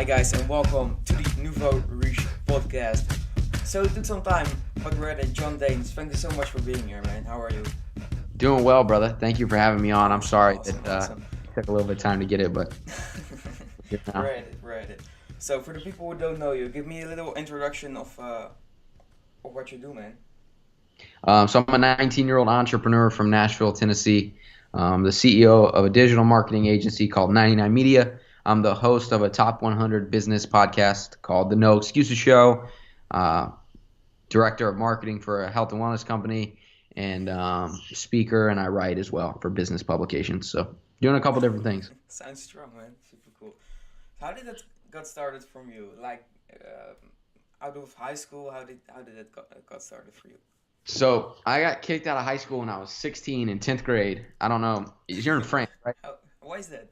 Hi guys and welcome to the Nouveau Riche Podcast. So it took some time, but we're at John Danes. Thank you so much for being here, man. How are you? Doing well, brother. Thank you for having me on. I'm sorry Awesome. it took a little bit of time to get it, but good now. We're at it. So for the people who don't know you, give me a little introduction of what you do, man. So I'm a 19-year-old entrepreneur from Nashville, Tennessee. I'm the CEO of a digital marketing agency called 99 Media. I'm the host of a top 100 business podcast called The No Excuses Show. Director of marketing for a health and wellness company, and speaker, and I write as well for business publications. So doing a couple different things. Sounds strong, man. Super cool. How did that got started from you? Like out of high school, how did it got started for you? So I got kicked out of high school when I was 16 in 10th grade. I don't know. You're in France, right? Why is that?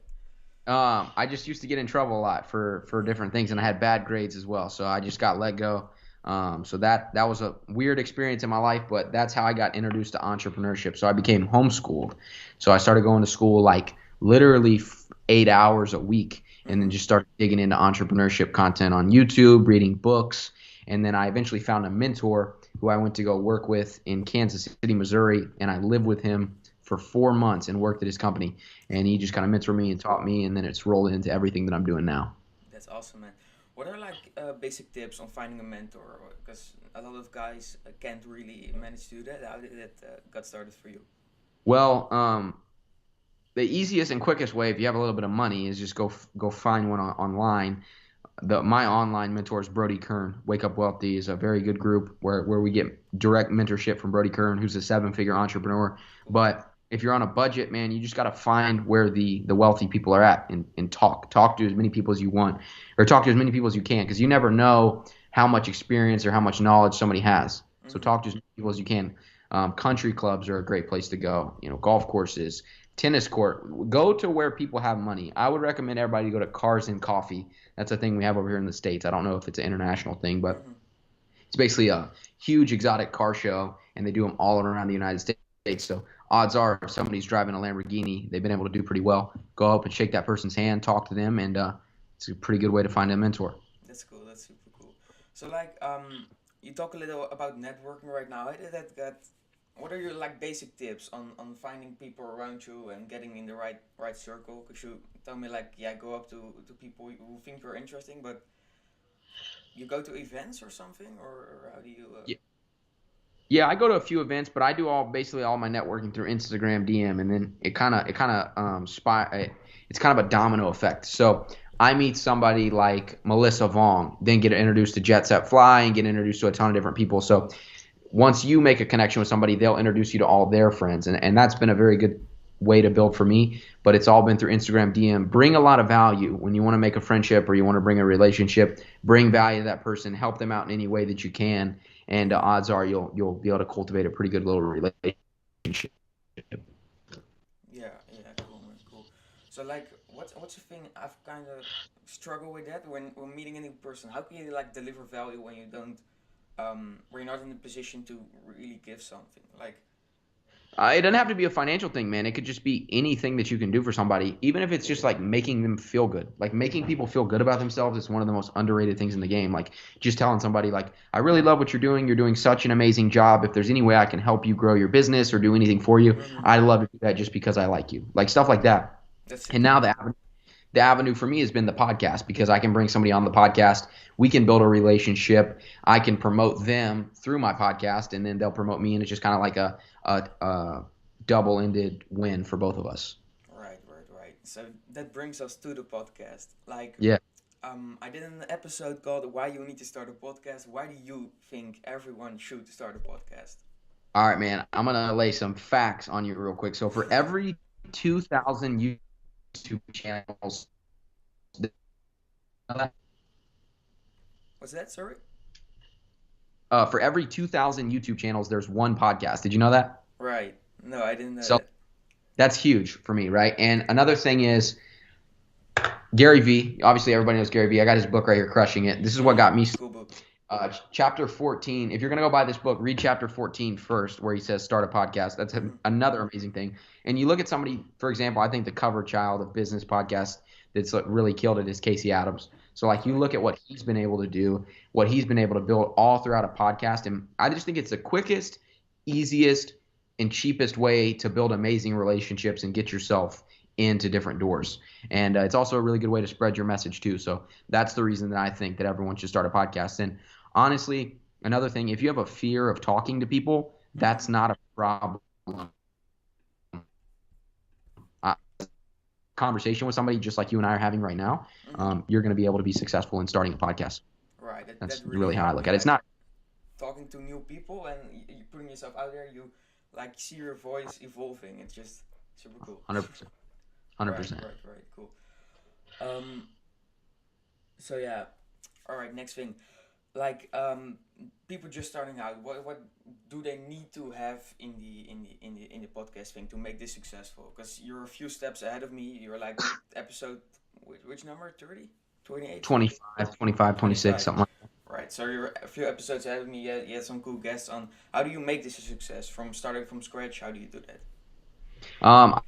I just used to get in trouble a lot for different things, and I had bad grades as well. So I just got let go. So that was a weird experience in my life, but that's how I got introduced to entrepreneurship. So I became homeschooled. So I started going to school like literally 8 hours a week, and then just started digging into entrepreneurship content on YouTube, reading books, and then I eventually found a mentor who I went to go work with in Kansas City, Missouri, and I lived with him for 4 months and worked at his company, and he just kind of mentored me and taught me, and then it's rolled into everything that I'm doing now. That's awesome, man. What are like basic tips on finding a mentor? Because a lot of guys can't really manage to do that. How did it got started for you? Well, the easiest and quickest way, if you have a little bit of money, is just go find one online. My online mentor is Brody Kern. Wake Up Wealthy is a very good group where we get direct mentorship from Brody Kern, who's a 7-figure entrepreneur. But if you're on a budget, man, you just got to find where the wealthy people are at and talk to as many people as you want, or talk to as many people as you can, because you never know how much experience or how much knowledge somebody has. So talk to as many people as you can. Country clubs are a great place to go. Golf courses, tennis court. Go to where people have money. I would recommend everybody to go to Cars and Coffee. That's a thing we have over here in the States. I don't know if it's an international thing, but it's basically a huge exotic car show, and they do them all around the United States. So odds are, if somebody's driving a Lamborghini, they've been able to do pretty well. Go up and shake that person's hand, talk to them, and it's a pretty good way to find a mentor. That's cool. That's super cool. So like, you talk a little about networking right now. How did that get? What are your like basic tips on finding people around you and getting in the right circle? Could you tell me like, go up to people who think you're interesting, but you go to events or something, or how do you? Yeah, I go to a few events, but I do basically all my networking through Instagram DM, and then it's kind of a domino effect. So I meet somebody like Melissa Vong, then get introduced to Jet Set Fly, and get introduced to a ton of different people. So once you make a connection with somebody, they'll introduce you to all their friends, and that's been a very good way to build for me. But it's all been through Instagram DM. Bring a lot of value when you want to make a friendship or you want to bring a relationship. Bring value to that person. Help them out in any way that you can. And odds are you'll be able to cultivate a pretty good little relationship. Yeah, cool, man, cool. So like, what's the thing I've kind of struggled with that when meeting a new person? How can you like deliver value when you don't, when you're not in a position to really give something? Like, It doesn't have to be a financial thing, man. It could just be anything that you can do for somebody, even if it's just like making them feel good. Like making people feel good about themselves is one of the most underrated things in the game. Like just telling somebody like, I really love what you're doing. You're doing such an amazing job. If there's any way I can help you grow your business or do anything for you, I'd love to do that just because I like you. Like stuff like that. And now the avenue for me has been the podcast, because I can bring somebody on the podcast. We can build a relationship. I can promote them through my podcast, and then they'll promote me, and it's just kind of like a double-ended win for both of us. Right. So that brings us to the podcast. Like, Yeah. I did an episode called "Why You Need to Start a Podcast." Why do you think everyone should start a podcast? All right, man. I'm gonna lay some facts on you real quick. So for every 2,000 YouTube channels, What's that? Sorry. for every 2,000 YouTube channels, there's one podcast. Did you know that? Right. No, I didn't know So that. that's huge for me, right? And another thing is Gary Vee. Obviously, everybody knows Gary Vee. I got his book right here, Crushing It. This is what got me Cool book. chapter 14. If you're going to go buy this book, read chapter 14 first, where he says start a podcast. That's another amazing thing. And you look at somebody, for example, I think the cover child of business podcast that's really killed it is Casey Adams. So like you look at what he's been able to do, what he's been able to build all throughout a podcast, and I just think it's the quickest, easiest, and cheapest way to build amazing relationships and get yourself into different doors. And it's also a really good way to spread your message too. So that's the reason that I think that everyone should start a podcast. And honestly, another thing, if you have a fear of talking to people, that's not a problem. Conversation with somebody just like you and I are having right now, you're going to be able to be successful in starting a podcast. Right. That's That really how I helped look me, at it. It's like not talking to new people and you putting yourself out there. You like see your voice evolving. It's just super cool. 100%. Right. 100%. Right. Cool. Um. So yeah. All right. Next thing, like people just starting out. What do they need to have in the podcast thing to make this successful? Because you're a few steps ahead of me. You're like episode which number? 30? 28? 25, 25, 26, 25. something like Right, so you're a few episodes ahead of me. You had some cool guests on. How do you make this a success? From starting from scratch, how do you do that? that.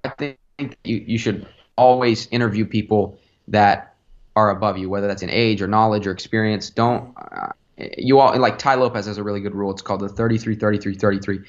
I think you should always interview people that are above you, whether that's in age or knowledge or experience. Don't Mm-hmm. you all like Ty Lopez has a really good rule. It's called the 33-33-33,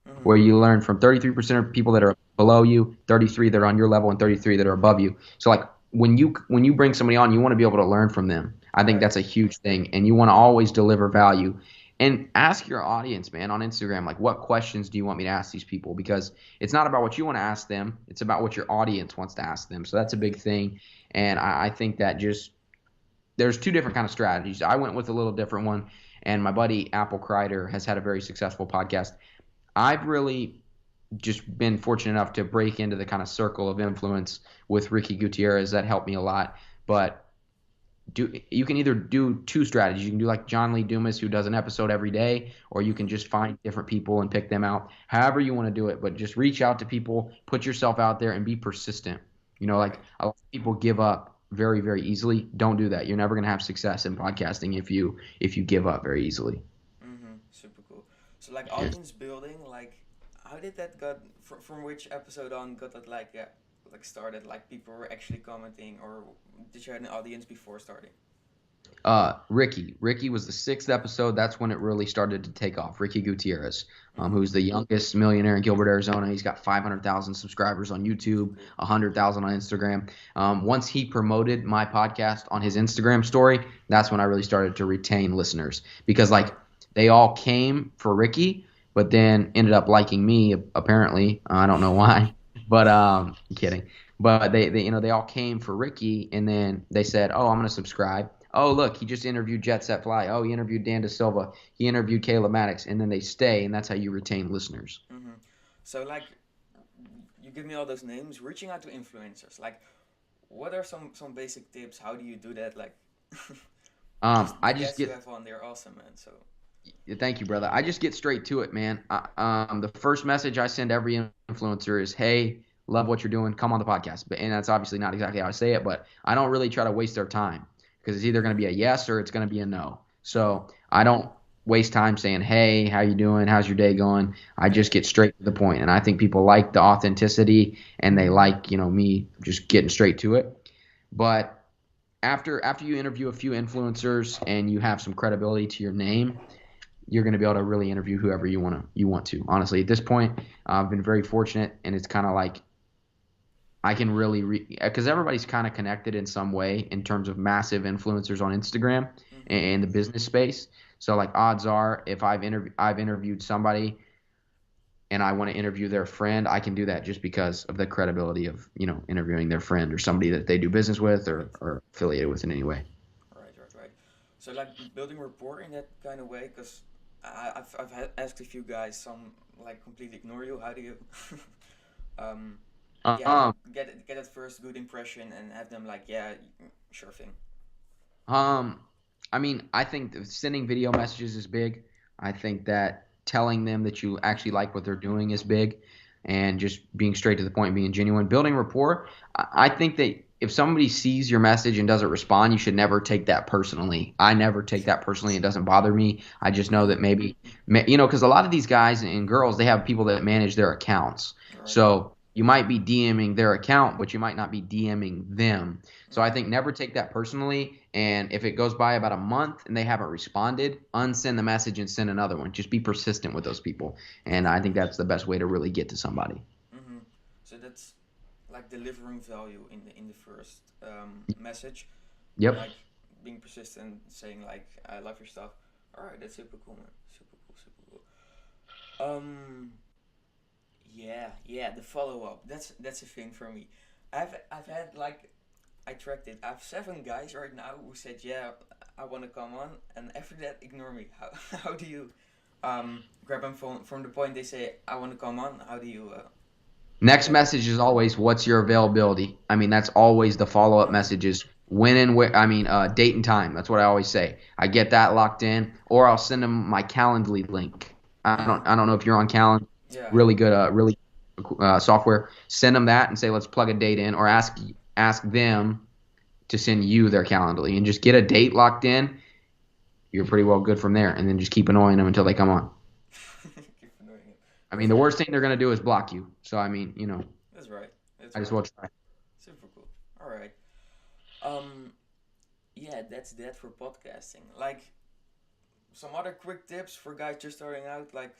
Mm-hmm. where you learn from 33% of people that are below you, 33 that are on your level, and 33 that are above you. So like when you bring somebody on, you want to be able to learn from them. I think Right. that's a huge thing, and you want to always deliver value. And ask your audience, man, on Instagram, like what questions do you want me to ask these people? Because it's not about what you want to ask them; it's about what your audience wants to ask them. So that's a big thing, and I think that just there's two different kind of strategies. I went with a little different one, and my buddy Apple Kreider has had a very successful podcast. I've really just been fortunate enough to break into the kind of circle of influence with Ricky Gutierrez that helped me a lot. But you can either do two strategies. You can do like John Lee Dumas, who does an episode every day, or you can just find different people and pick them out. However you want to do it, but just reach out to people, put yourself out there, and be persistent. Like Right. a lot of people give up very, very easily. Don't do that. You're never going to have success in podcasting if you give up very easily. Mm-hmm. Super cool. So like Yeah. audience building, like how did that got from which episode on got that like started? Like people were actually commenting, or did you have an audience before starting? Ricky was the sixth episode. That's when it really started to take off. Ricky Gutierrez, Mm-hmm. who's the youngest millionaire in Gilbert, Arizona. He's got 500,000 subscribers on YouTube, Cool. 100,000 on Instagram. Once he promoted my podcast on his Instagram story, that's when I really started to retain listeners because like they all came for Ricky, but then ended up liking me. Apparently, I don't know why, but I'm kidding. But they all came for Ricky, and then they said, "Oh, I'm gonna subscribe." Oh, look, he just interviewed Jet Set Fly. Oh, he interviewed Dan Da Silva. He interviewed Kayla Maddox, and then they stay, and that's how you retain listeners. Mm-hmm. So like you give me all those names, reaching out to influencers. Like what are some basic tips? How do you do that? Like because the I just guests you get have on, they're awesome, man. So Thank you, brother. I just get straight to it, man. The first message I send every influencer is, "Hey, love what you're doing. Come on the podcast." And that's obviously not exactly how I say it, but I don't really try to waste their time because it's either going to be a yes or it's going to be a no. So I don't waste time saying, "Hey, how you doing? How's your day going?" I just get straight to the point, and I think people like the authenticity and they like, me just getting straight to it. But after you interview a few influencers and you have some credibility to your name, you're going to be able to really interview whoever you want to. Honestly, at this point, I've been very fortunate, and it's kind of like I can really because everybody's kind of connected in some way in terms of massive influencers on Instagram mm-hmm. and the business space. So like odds are, if I've interviewed somebody and I want to interview their friend, I can do that just because of the credibility of interviewing their friend or somebody that they do business with Right. or affiliated with in any way. Right. So like building rapport in that kind of way, because I've asked a few guys, some like completely ignore you. How do you, um, yeah, Um, get that first good impression and have them like, yeah, sure thing. Um, I mean, I think that sending video messages is big. I think that telling them that you actually like what they're doing is big, and just being straight to the point, being genuine, building rapport. I think that if somebody sees your message and doesn't respond, you should never take that personally. I never take that personally. It doesn't bother me. I just know that maybe, because a lot of these guys and girls, they have people that manage their accounts. Right. So You might be DMing their account, but you might not be DMing them. So I Mm-hmm. think never take that personally. And if it goes by about a month and they haven't responded, unsend the message and send another one. Just be persistent with those people. And I think that's the best way to really get to somebody. Mm-hmm. So that's like delivering value in the first message, Yep. like being persistent, saying like I love your stuff. All right, that's super cool, man. Super cool, super cool. Um, yeah, the follow up. That's a thing for me. I've had like I tracked it. I have 7 guys right now who said yeah I want to come on, and after that ignore me. How how do you grab them from the point they say I want to come on? How do you Next get them? message is always, what's your availability? I mean, that's always the follow up Mm-hmm. messages. When and where, I mean, date and time. That's what I always say. I get that locked in, or I'll send them my Calendly link. Mm. I don't know if you're on Calendly. Yeah, yeah. Really good, software. Send them that and say, let's plug a date in, or ask them to send you their Calendly and just get a date locked in. You're pretty well good from there, and then just keep annoying them until they come on. Keep annoying it. I mean, That's the right. worst thing they're gonna do is block you. So I mean, That's right. That's I just right. will try. Super cool. All right. Um. Yeah, that's that for podcasting. Like some other quick tips for guys just starting out. Like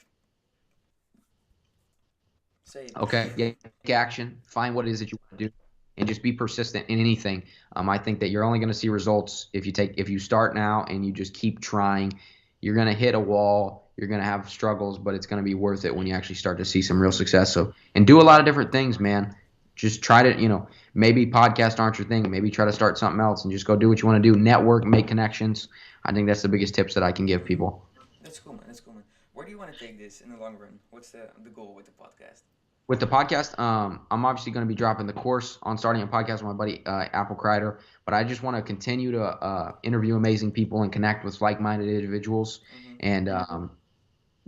say it. Okay, yeah, take action, find what it is that you want to do, and just be persistent in anything. I think that you're only going to see results if you start now and you just keep trying. You're going to hit a wall, you're going to have struggles, but it's going to be worth it when you actually start to see some real success. So, and do a lot of different things, man. Just try to, maybe podcasts aren't your thing. Maybe try to start something else and just go do what you want to do. Network, make connections. I think that's the biggest tips that I can give Mm-hmm. people. That's cool, man. That's cool, man. Where do you want to take this in the long run? What's the goal with the podcast? With the podcast, I'm obviously going to be dropping the course on starting a podcast with my buddy Apple Kreider. But I just want to continue to interview amazing people and connect with like-minded individuals, Mm-hmm. and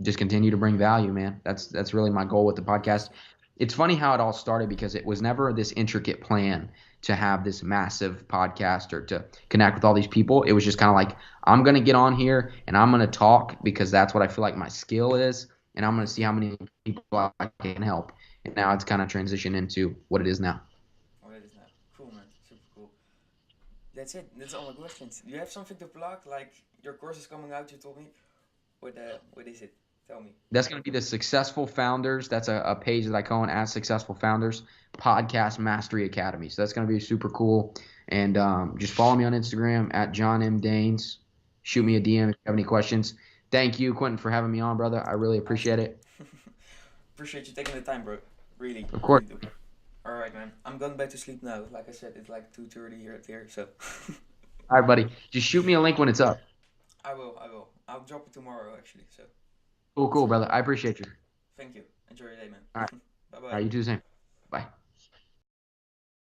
just continue to bring value, man. That's really my goal with the podcast. It's funny how it all started because it was never this intricate plan to have this massive podcast or to connect with all these people. It was just kind of like, I'm going to get on here and I'm going to talk because that's what I feel like my skill is, and I'm going to see how many people I can help. And now it's kind of transitioned into what it is now. Oh, that is not cool, man. Super cool. That's it. That's all my questions. Do you have something to plug? Like your course is coming out. You told me. What is it? Tell me. That's going to be the Successful Founders. That's a page that I call it as Successful Founders Podcast Mastery Academy. So that's going to be super cool. And just follow me on Instagram at John M. Danes. Shoot me a DM if you have any questions. Thank you, Quentin, for having me on, brother. I really appreciate Awesome. it. Appreciate you taking the time, bro. Really, Of course. really do. All right, man. I'm going back to sleep now. Like I said, it's like 2:30 here. So All right, buddy. Just shoot me a link when it's up. I will. I will. I'll drop it tomorrow actually. So Cool, that's cool, it. brother. I appreciate you. Thank you. Enjoy your day, All right. man. Bye All bye. right, you do the same. Bye.